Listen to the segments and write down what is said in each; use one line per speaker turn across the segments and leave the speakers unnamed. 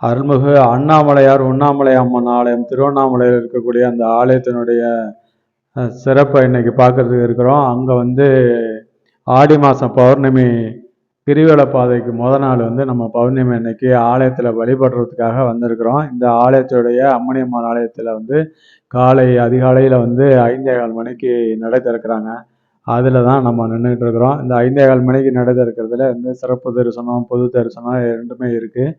அருள்மிகு அண்ணாமலையார் உண்ணாமலை அம்மன் ஆலயம் திருவண்ணாமலையில் இருக்கக்கூடிய அந்த ஆலயத்தினுடைய சிறப்பை இன்னைக்கு பார்க்கறதுக்கு இருக்கிறோம். அங்கே வந்து ஆடி மாதம் பௌர்ணமி கிரிவல பாதைக்கு நாள் வந்து நம்ம பௌர்ணமி அன்னைக்கு ஆலயத்தில் வழிபடுறதுக்காக வந்திருக்கிறோம். இந்த ஆலயத்துடைய அம்மணியம்மன் ஆலயத்தில் வந்து காலை அதிகாலையில் வந்து 5:15 மணிக்கு நடை திறக்கிறாங்க. அதில் தான் நம்ம நின்றுட்டு இருக்கிறோம். இந்த 5:15 மணிக்கு நடை திறக்கிறதுல வந்து சிறப்பு தரிசனம் பொது தரிசனம் ரெண்டுமே இருக்குது.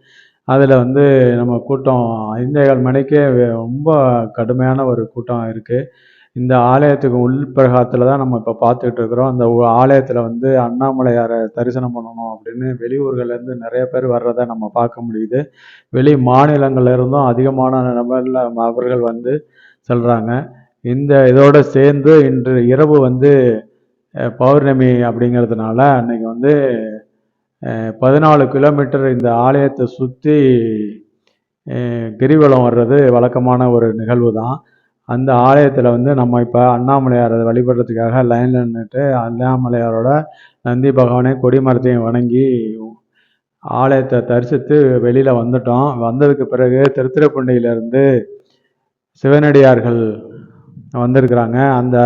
அதில் வந்து நம்ம கூட்டம் 5:15 மணிக்கே ரொம்ப கடுமையான ஒரு கூட்டம் இருக்குது. இந்த ஆலயத்துக்கு உள்பிரகாரத்தில் தான் நம்ம இப்போ பார்த்துக்கிட்டு இருக்கிறோம். அந்த ஆலயத்தில் வந்து அண்ணாமலையாரை தரிசனம் பண்ணணும் அப்படின்னு வெளியூர்கள்லேருந்து நிறைய பேர் வர்றதை நம்ம பார்க்க முடியுது. வெளி மாநிலங்கள்ல இருந்தும் அதிகமான நபரில் அவர்கள் வந்து செல்கிறாங்க. இந்த இதோடு சேர்ந்து இன்று இரவு வந்து பௌர்ணமி அப்படிங்கிறதுனால அன்னைக்கு வந்து 14 கிலோமீட்டர் இந்த ஆலயத்தை சுற்றி கிரிவலம் வர்றது வழக்கமான ஒரு நிகழ்வு தான். அந்த ஆலயத்தில் வந்து நம்ம இப்போ அண்ணாமலையாரை வழிபடுறதுக்காக லைனில் நின்றுட்டு அண்ணாமலையாரோட நந்தி பகவானை கொடிமரத்தையும் வணங்கி ஆலயத்தை தரிசித்து வெளியில் வந்துட்டோம். வந்ததுக்கு பிறகு திருத்துறைப்பூண்டியிலேருந்து சிவனடியார்கள் வந்திருக்கிறாங்க. அந்த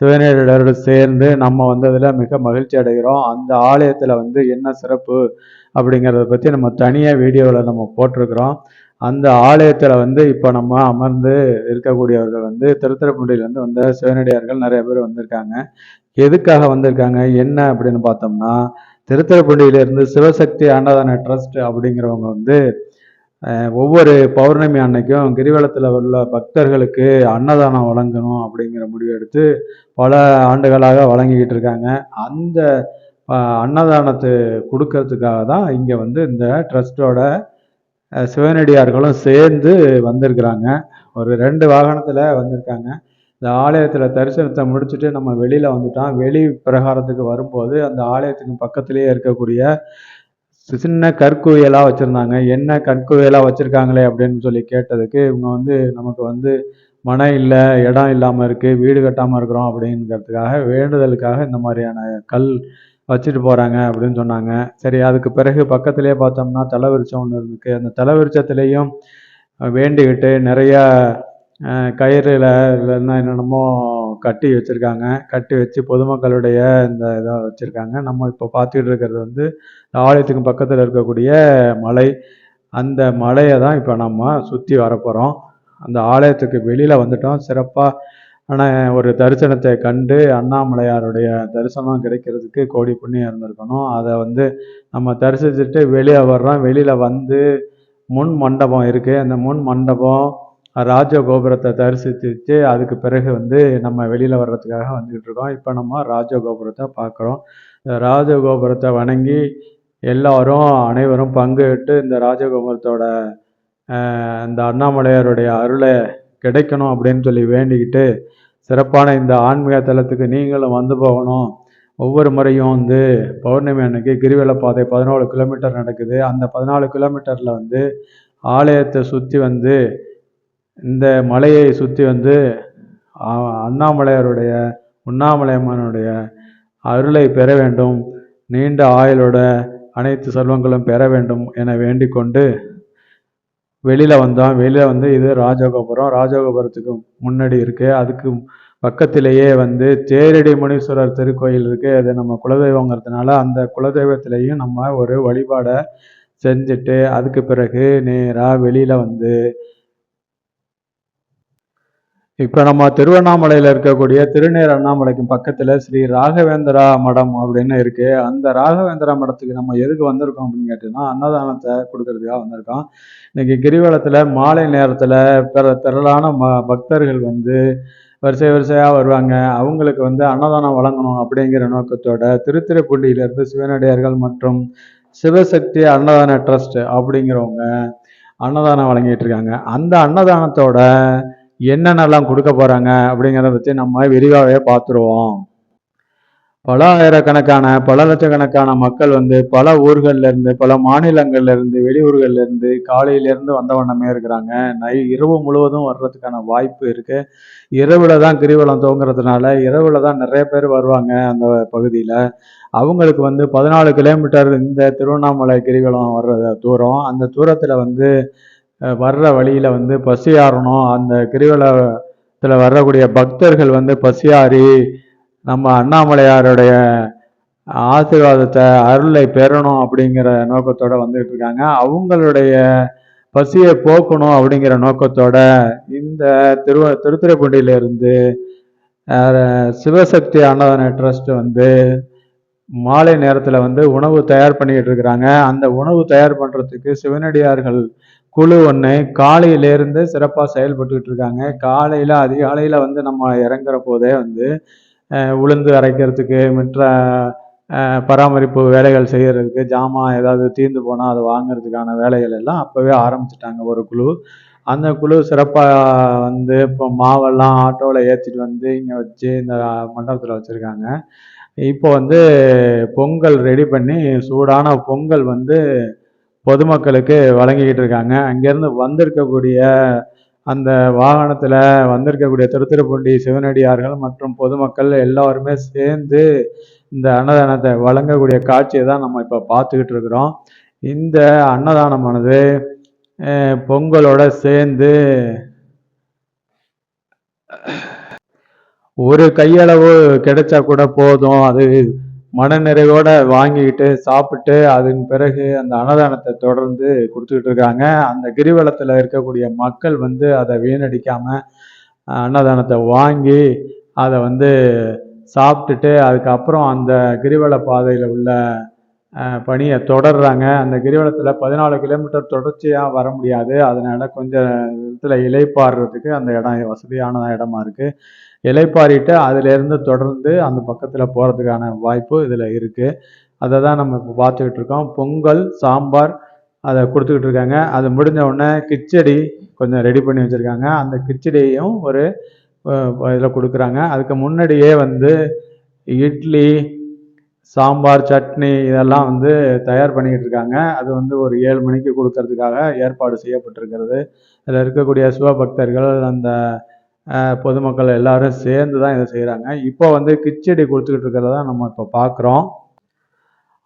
சிவனடியாரோடு சேர்ந்து நம்ம வந்ததில் மிக மகிழ்ச்சி அடைகிறோம். அந்த ஆலயத்தில் வந்து என்ன சிறப்பு அப்படிங்கிறத பற்றி நம்ம தனியாக வீடியோவில் நம்ம போட்டிருக்கிறோம். அந்த ஆலயத்தில் வந்து இப்போ நம்ம அமர்ந்து இருக்கக்கூடியவர்கள் வந்து திருத்துறைப்பூண்டியிலேருந்து வந்த சிவனடியார்கள் நிறைய பேர் வந்திருக்காங்க. எதுக்காக வந்திருக்காங்க என்ன அப்படின்னு பார்த்தோம்னா, திருத்துறைப்பூண்டியிலேருந்து சிவசக்தி அன்னதான ட்ரஸ்ட் அப்படிங்கிறவங்க வந்து ஒவ்வொரு பௌர்ணமி அன்னைக்கும் கிரிவலத்தில் உள்ள பக்தர்களுக்கு அன்னதானம் வழங்கணும் அப்படிங்கிற முடிவு எடுத்து பல ஆண்டுகளாக வழங்கிக்கிட்டு இருக்காங்க. அந்த அன்னதானத்தை கொடுக்கறதுக்காக தான் இங்கே வந்து இந்த ட்ரஸ்டோட சிவனடியார்களும் சேர்ந்து வந்திருக்கிறாங்க. ஒரு 2 வாகனத்தில் வந்திருக்காங்க. இந்த ஆலயத்தில் தரிசனத்தை முடிச்சுட்டு நம்ம வெளியில் வந்துட்டோம். வெளி பிரகாரத்துக்கு வரும்போது அந்த ஆலயத்துக்கு பக்கத்திலேயே இருக்கக்கூடிய சின்ன கற்குவியலாக வச்சுருந்தாங்க. என்ன கற்குவியலாக வச்சுருக்காங்களே அப்படின்னு சொல்லி கேட்டதுக்கு இவங்க வந்து நமக்கு வந்து மனை இல்லை, இடம் இல்லாமல் இருக்குது, வீடு கட்டாமல் இருக்கிறோம் அப்படிங்கிறதுக்காக வேண்டுதலுக்காக இந்த மாதிரியான கல் வச்சுட்டு போகிறாங்க அப்படின்னு சொன்னாங்க. சரி, அதுக்கு பிறகு பக்கத்துலேயே பார்த்தோம்னா தலவிருச்சம் ஒன்று இருக்குது. அந்த தலவிருச்சத்துலேயும் வேண்டிக்கிட்டு நிறையா கயிறுல இல்லைன்னா என்னென்னமோ கட்டி வச்சுருக்காங்க. கட்டி வச்சு பொதுமக்களுடைய இந்த இதை வச்சுருக்காங்க. நம்ம இப்போ பார்த்துக்கிட்டு இருக்கிறது வந்து ஆலயத்துக்கு பக்கத்தில் இருக்கக்கூடிய மலை. அந்த மலையை தான் இப்போ நம்ம சுற்றி வரப்போகிறோம். அந்த ஆலயத்துக்கு வெளியில் வந்துட்டோம். சிறப்பான ஒரு தரிசனத்தை கண்டு அண்ணாமலையாருடைய தரிசனம் கிடைக்கிறதுக்கு கோடி புண்ணியம் இருந்திருக்கணும். அதை வந்து நம்ம தரிசிச்சுட்டு வெளியே வர்றோம். வெளியில் வந்து முன் மண்டபம் இருக்குது. அந்த முன் மண்டபம் ராஜகோபுரத்தை தரிசித்து அதுக்கு பிறகு வந்து நம்ம வெளியில் வர்றதுக்காக வந்துக்கிட்டு இருக்கோம். இப்போ நம்ம ராஜகோபுரத்தை பார்க்குறோம். இந்த ராஜகோபுரத்தை வணங்கி அனைவரும் பங்குட்டு இந்த ராஜகோபுரத்தோட இந்த அண்ணாமலையாருடைய அருளை கிடைக்கணும் அப்படின்னு சொல்லி வேண்டிக்கிட்டு சிறப்பான இந்த ஆன்மீக தலத்துக்கு நீங்களும் வந்து போகணும். ஒவ்வொரு முறையும் வந்து பௌர்ணமி அன்னைக்கு கிரிவல பாதை 14 கிலோமீட்டர் நடக்குது. அந்த 14 கிலோமீட்டரில் வந்து ஆலயத்தை சுற்றி வந்து இந்த மலையை சுற்றி வந்து அண்ணாமலையாருடைய உண்ணாமலையம்மனுடைய அருளை பெற வேண்டும், நீண்ட ஆயுளோட அனைத்து செல்வங்களும் பெற வேண்டும் என வேண்டிக் கொண்டு வெளியில் வந்தோம். வெளியில் வந்து இது ராஜகோபுரம். ராஜகோபுரத்துக்கு முன்னாடி இருக்குது. அதுக்கு பக்கத்திலேயே வந்து தேரடி முனீஸ்வரர் திருக்கோயில் இருக்குது. அது நம்ம குலதெய்வங்கிறதுனால அந்த குலதெய்வத்திலையும் நம்ம ஒரு வழிபாடை செஞ்சுட்டு அதுக்கு பிறகு நேராக வெளியில் வந்து இப்போ நம்ம திருவண்ணாமலையில் இருக்கக்கூடிய திருநீர் அண்ணாமலைக்கு பக்கத்தில் ஸ்ரீ ராகவேந்திரா மடம் அப்படின்னு இருக்குது. அந்த ராகவேந்திரா மடத்துக்கு நம்ம எதுக்கு வந்திருக்கோம் அப்படின்னு கேட்டிங்கன்னா, அன்னதானத்தை கொடுக்கறதுக்காக வந்திருக்கோம். இன்னைக்கு கிரிவலத்தில் மாலை நேரத்தில் திரளான பக்தர்கள் வந்து வரிசையாக வருவாங்க. அவங்களுக்கு வந்து அன்னதானம் வழங்கணும் அப்படிங்கிற நோக்கத்தோட திருத்துறைப்பூண்டியிலிருந்து சிவனடியார்கள் மற்றும் சிவசக்தி அன்னதான ட்ரஸ்ட் அப்படிங்கிறவங்க அன்னதானம் வழங்கிட்டு இருக்காங்க. அந்த அன்னதானத்தோட என்னென்னலாம் கொடுக்க போகிறாங்க அப்படிங்கிறத பற்றி நம்ம விரிவாகவே பார்த்துருவோம். பல ஆயிரக்கணக்கான, பல லட்சக்கணக்கான மக்கள் வந்து பல ஊர்கள்ல இருந்து, பல மாநிலங்கள்ல இருந்து, வெளியூர்கள்ல இருந்து காலையில இருந்து வந்த வண்ணமே இருக்கிறாங்க. இரவு முழுவதும் வர்றதுக்கான வாய்ப்பு இருக்கு. இரவுல தான் கிரிவலம் துவங்குறதுனால, இரவுல தான் நெறைய பேர் வருவாங்க அந்த பகுதியில. அவங்களுக்கு வந்து 14 கிலோமீட்டர் இந்த திருவண்ணாமலை கிரிவலம் வர்ற தூரம். அந்த தூரத்துல வந்து வர்ற வழியில வந்து பசியாறணும். அந்த கிரிவலத்துல வரக்கூடிய பக்தர்கள் வந்து பசியாறி, நம்ம அண்ணாமலையாருடைய ஆசீர்வாதத்தை, அருளை பெறணும் அப்படிங்கிற நோக்கத்தோட வந்துட்டு இருக்காங்க. அவங்களுடைய பசியை போக்கணும் அப்படிங்கிற நோக்கத்தோட இந்த திருத்துறைப்பூண்டியில இருந்து சிவசக்தி அன்னதான ட்ரஸ்ட் வந்து மாலை நேரத்துல வந்து உணவு தயார் பண்ணிக்கிட்டு இருக்கிறாங்க. அந்த உணவு தயார் பண்றதுக்கு சிவனடியார்கள் குழு ஒன்று காலையிலேருந்து சிறப்பாக செயல்பட்டுக்கிட்டு இருக்காங்க. காலையில் அதிகாலையில் வந்து நம்ம இறங்குற போதே வந்து உளுந்து அரைக்கிறதுக்கு மற்ற பராமரிப்பு வேலைகள் செய்கிறதுக்கு ஜாமான் ஏதாவது தீர்ந்து போனால் அதை வாங்கிறதுக்கான வேலைகள் எல்லாம் அப்போவே ஆரம்பிச்சிட்டாங்க ஒரு குழு. அந்த குழு சிறப்பாக வந்து இப்போ மாவெல்லாம் ஆட்டோவில் ஏற்றிட்டு வந்து இங்கே வச்சு இந்த மண்டபத்தில் வச்சுருக்காங்க. இப்போ வந்து பொங்கல் ரெடி பண்ணி சூடான பொங்கல் வந்து பொதுமக்களுக்கு வழங்கிக்கிட்டு இருக்காங்க. அங்கேருந்து வந்திருக்கக்கூடிய அந்த வாகனத்தில் வந்திருக்கக்கூடிய திருத்துறைப்பூண்டி சிவனடியார்கள் மற்றும் பொதுமக்கள் எல்லாருமே சேர்ந்து இந்த அன்னதானத்தை வழங்கக்கூடிய காட்சியை தான் நம்ம இப்போ பார்த்துக்கிட்டு இருக்கிறோம். இந்த அன்னதானமானது பொங்கலோட சேர்ந்து ஒரு கையளவு கிடைச்சா கூட போதும், அது மனநிறைவோட வாங்கிக்கிட்டு சாப்பிட்டு அதன் பிறகு அந்த அன்னதானத்தை தொடர்ந்து கொடுத்துக்கிட்டு இருக்காங்க. அந்த கிரிவலத்தில் இருக்கக்கூடிய மக்கள் வந்து அதை வீணடிக்காம அன்னதானத்தை வாங்கி அதை வந்து சாப்பிட்டுட்டு அதுக்கப்புறம் அந்த கிரிவல பாதையில் உள்ள பணியை தொடர்றாங்க. அந்த கிரிவலத்தில் 14 கிலோமீட்டர் தொடர்ச்சியாக வர முடியாது. அதனால கொஞ்சம் இடத்துல இலைப்பாடுறதுக்கு அந்த இடம் வசதியான இடமா இருக்கு. இலைப்பாரிட்டு அதிலேருந்து தொடர்ந்து அந்த பக்கத்தில் போகிறதுக்கான வாய்ப்பு இதில் இருக்குது. அதை தான் நம்ம இப்போ பார்த்துக்கிட்டு இருக்கோம். பொங்கல் சாம்பார் அதை கொடுத்துக்கிட்டு இருக்காங்க. அது முடிஞ்ச உடனே கிச்சடி கொஞ்சம் ரெடி பண்ணி வச்சுருக்காங்க. அந்த கிச்சடியையும் ஒரு இதில் கொடுக்குறாங்க. அதுக்கு முன்னாடியே வந்து இட்லி சாம்பார் சட்னி இதெல்லாம் வந்து தயார் பண்ணிக்கிட்டு இருக்காங்க. அது வந்து ஒரு 7 மணிக்கு கொடுக்கறதுக்காக ஏற்பாடு செய்யப்பட்டிருக்கிறது. இதில் இருக்கக்கூடிய சிவபக்தர்கள் அந்த பொதுமக்கள் எல்லாரும் சேர்ந்து தான் இதை செய்கிறாங்க. இப்போ வந்து கிச்சடி கொடுத்துக்கிட்டு இருக்கிறத நம்ம இப்போ பார்க்குறோம்.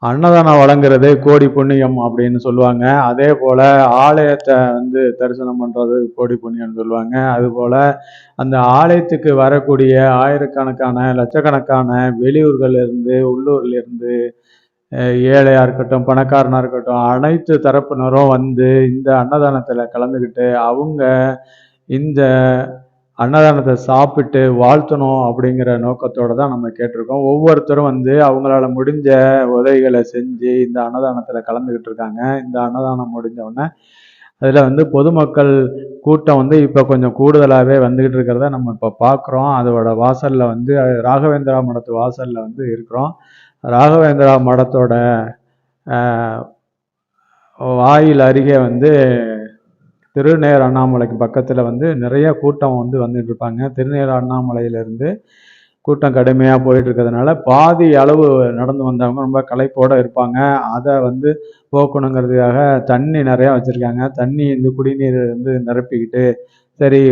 அன்னதானம் வழங்குறது கோடி புண்ணியம் அப்படின்னு சொல்லுவாங்க. அதே போல் ஆலயத்தை வந்து தரிசனம் பண்ணுறது கோடி புண்ணியம்னு சொல்லுவாங்க. அதுபோல் அந்த ஆலயத்துக்கு வரக்கூடிய ஆயிரக்கணக்கான லட்சக்கணக்கான வெளியூர்கள்லேருந்து உள்ளூர்லேருந்து ஏழையாக இருக்கட்டும் பணக்காரனாக இருக்கட்டும் அனைத்து தரப்பினரும் வந்து இந்த அன்னதானத்தில் கலந்துக்கிட்டு அவங்க இந்த அன்னதானத்தை சாப்பிட்டு வாழ்த்தணும் அப்படிங்கிற நோக்கத்தோடு தான் நம்ம கேட்டிருக்கோம். ஒவ்வொருத்தரும் வந்து அவங்களால முடிஞ்ச உதவிகளை செஞ்சு இந்த அன்னதானத்தில் கலந்துக்கிட்டு இருக்காங்க. இந்த அன்னதானம் முடிஞ்சவுடனே அதில் வந்து பொதுமக்கள் கூட்டம் வந்து இப்போ கொஞ்சம் கூடுதலாகவே வந்துக்கிட்டு இருக்கிறத நம்ம இப்போ பார்க்குறோம். அதோட வாசலில் வந்து ராகவேந்திரா மடத்து வாசலில் வந்து இருக்கிறோம். ராகவேந்திரா மடத்தோட வாயில் அருகே வந்து திருநேர் அண்ணாமலைக்கு பக்கத்தில் வந்து நிறைய கூட்டம் வந்து வந்துட்டு இருப்பாங்க. திருநேர் அண்ணாமலையிலேருந்து கூட்டம் கடுமையாக போயிட்டு இருக்கிறதுனால பாதி அளவு நடந்து வந்தவங்க ரொம்ப களைப்போடு இருப்பாங்க. அதை வந்து போக்கணுங்கிறதுக்காக தண்ணி நிறையா வச்சுருக்காங்க. தண்ணி இந்த குடிநீர் வந்து நிரப்பிக்கிட்டு சரி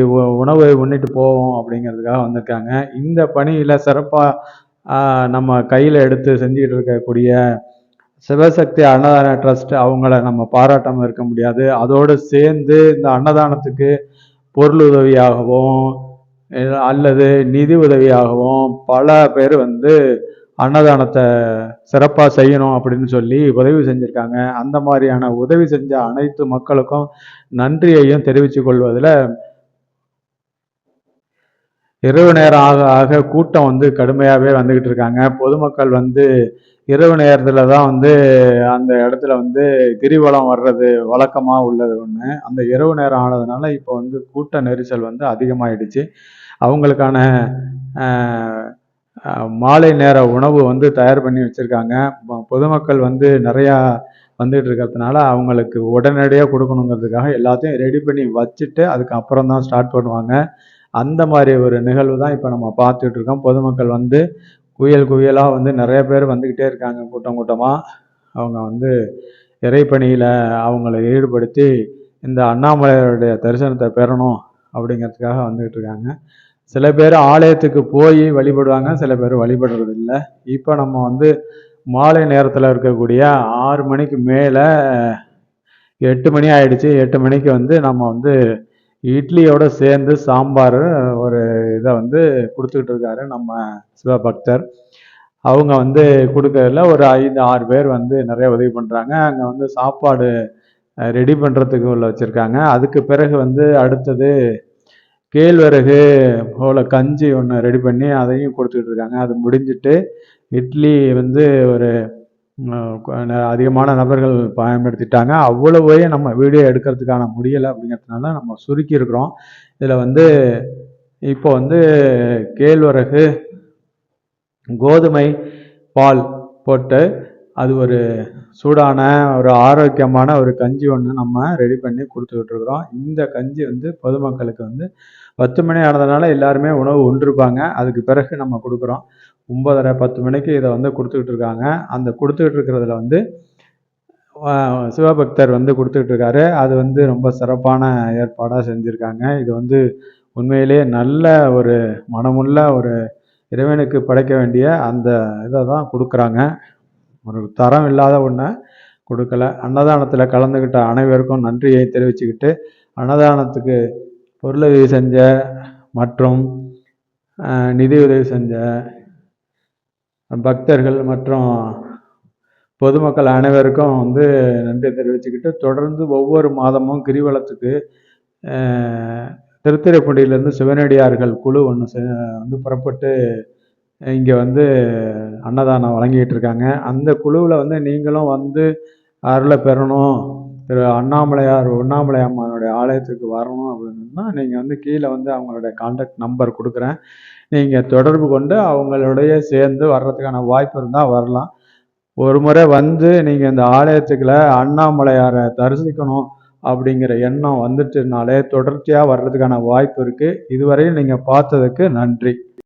உணவு உண்ணிட்டு போவோம் அப்படிங்கிறதுக்காக வந்திருக்காங்க. இந்த பணியில் சிறப்பாக நம்ம கையில் எடுத்து செஞ்சுக்கிட்டு இருக்கக்கூடிய சிவசக்தி அன்னதான ட்ரஸ்ட் அவங்கள நம்ம பாராட்டாமல் இருக்க முடியாது. அதோடு சேர்ந்து இந்த அன்னதானத்துக்கு பொருள் உதவியாகவும் அல்லது நிதி உதவியாகவும் பல பேர் வந்து அன்னதானத்தை சிறப்பாக செய்யணும் அப்படின்னு சொல்லி உதவி செஞ்சுருக்காங்க. அந்த மாதிரியான உதவி செஞ்ச அனைத்து மக்களுக்கும் நன்றியையும் தெரிவித்து கொள்வதில் இரவு நேரம் ஆக ஆக கூட்டம் வந்து கடுமையாகவே வந்துக்கிட்டு இருக்காங்க. பொதுமக்கள் வந்து இரவு நேரத்தில் தான் வந்து அந்த இடத்துல வந்து கிரிவலம் வர்றது வழக்கமாக உள்ளது ஒன்று. அந்த இரவு நேரம் ஆனதுனால இப்போ வந்து கூட்ட நெரிசல் வந்து அதிகமாகிடுச்சு. அவங்களுக்கான மாலை நேர உணவு வந்து தயார் பண்ணி வச்சுருக்காங்க. பொதுமக்கள் வந்து நிறையா வந்துகிட்டு இருக்கிறதுனால அவங்களுக்கு உடனடியாக கொடுக்கணுங்கிறதுக்காக எல்லாத்தையும் ரெடி பண்ணி வச்சுட்டு அதுக்கப்புறம் தான் ஸ்டார்ட் பண்ணுவாங்க. அந்த மாதிரி ஒரு நிகழ்வு தான் இப்போ நம்ம பார்த்துட்டு இருக்கோம். பொதுமக்கள் வந்து குவியல் குவியலாக வந்து நிறைய பேர் வந்துக்கிட்டே இருக்காங்க, கூட்டம் கூட்டமாக. அவங்க வந்து இறைப்பணியில் அவங்கள ஈடுபடுத்தி இந்த அண்ணாமலையாருடைய தரிசனத்தை பெறணும் அப்படிங்கிறதுக்காக வந்துக்கிட்டு இருக்காங்க. சில பேர் ஆலயத்துக்கு போய் வழிபடுவாங்க, சில பேர் வழிபடுறது இல்லை. இப்போ நம்ம வந்து மாலை நேரத்தில் இருக்கக்கூடிய 6 மணிக்கு மேலே 8 மணி ஆயிடுச்சு. 8 மணிக்கு வந்து நம்ம வந்து இட்லியோட சேர்ந்து சாம்பார் ஒரு இதை வந்து கொடுத்துக்கிட்டு இருக்காரு நம்ம சிவபக்தர். அவங்க வந்து கொடுக்கறதுல ஒரு 5-6 பேர் வந்து நிறைய உதவி பண்ணுறாங்க. அங்கே வந்து சாப்பாடு ரெடி பண்ணுறதுக்கு உள்ள வச்சுருக்காங்க. அதுக்கு பிறகு வந்து அடுத்தது கேழ்வரகு போல் கஞ்சி ஒன்று ரெடி பண்ணி அதையும் கொடுத்துக்கிட்டு இருக்காங்க. அது முடிஞ்சிட்டு இட்லி வந்து ஒரு அதிகமான நபர்கள் பயன்படுத்திட்டாங்க. அவ்வளவையும் நம்ம வீடியோ எடுக்கிறதுக்கான முடியலை அப்படிங்கிறதுனால நம்ம சுருக்கி இருக்கிறோம். இதில் வந்து இப்போ வந்து கேழ்வரகு, கோதுமை, பால் போட்டு அது ஒரு சூடான ஒரு ஆரோக்கியமான ஒரு கஞ்சி ஒன்று நம்ம ரெடி பண்ணி கொடுத்துக்கிட்டு இருக்கிறோம். இந்த கஞ்சி வந்து பொதுமக்களுக்கு வந்து 10 மணி ஆனதுனால எல்லாருமே உணவு உண்டிருப்பாங்க. அதுக்கு பிறகு நம்ம கொடுக்குறோம். 9:30 10 மணிக்கு இதை வந்து கொடுத்துக்கிட்டு இருக்காங்க. அந்த கொடுத்துக்கிட்டு இருக்கிறதுல வந்து சிவபக்தர் வந்து கொடுத்துக்கிட்டு இருக்காரு. அது வந்து ரொம்ப சிறப்பான ஏற்பாடாக செஞ்சுருக்காங்க. இது வந்து உண்மையிலேயே நல்ல ஒரு மனமுள்ள ஒரு இறைவனுக்கு படைக்க வேண்டிய அந்த இதை தான் கொடுக்குறாங்க. ஒரு தரம் இல்லாத ஒன்றை கொடுக்கல. அன்னதானத்தில் கலந்துக்கிட்ட அனைவருக்கும் நன்றியை தெரிவிச்சுக்கிட்டு, அன்னதானத்துக்கு பொருளுதவி செஞ்ச மற்றும் நிதி உதவி செஞ்ச பக்தர்கள் மற்றும் பொதுமக்கள் அனைவருக்கும் வந்து நன்றி தெரிவிச்சுக்கிட்டு, தொடர்ந்து ஒவ்வொரு மாதமும் கிரிவலத்துக்கு திருத்துறைப்பூண்டியிலேருந்து சிவனடியார்கள் குழு ஒன்று வந்து புறப்பட்டு இங்கே வந்து அன்னதானம் வழங்கிட்டு இருக்காங்க. அந்த குழுவில் வந்து நீங்களும் வந்து அருளை பெறணும், திரு உண்ணாமலை அம்மனுடைய ஆலயத்துக்கு வரணும் அப்படின்னா நீங்கள் வந்து கீழே வந்து அவங்களுடைய கான்டாக்ட் நம்பர் கொடுக்குறேன். நீங்கள் தொடர்பு கொண்டு அவங்களுடைய சேர்ந்து வர்றதுக்கான வாய்ப்பு இருந்தால் வரலாம். ஒரு முறை வந்து நீங்கள் இந்த ஆலயத்துக்குள்ள அண்ணாமலையாரை தரிசிக்கணும் அப்படிங்கிற எண்ணம் வந்துட்டுனாலே தொடர்ச்சியாக வர்றதுக்கான வாய்ப்பு இருக்குது. இதுவரையும் நீங்கள் பார்த்ததுக்கு நன்றி.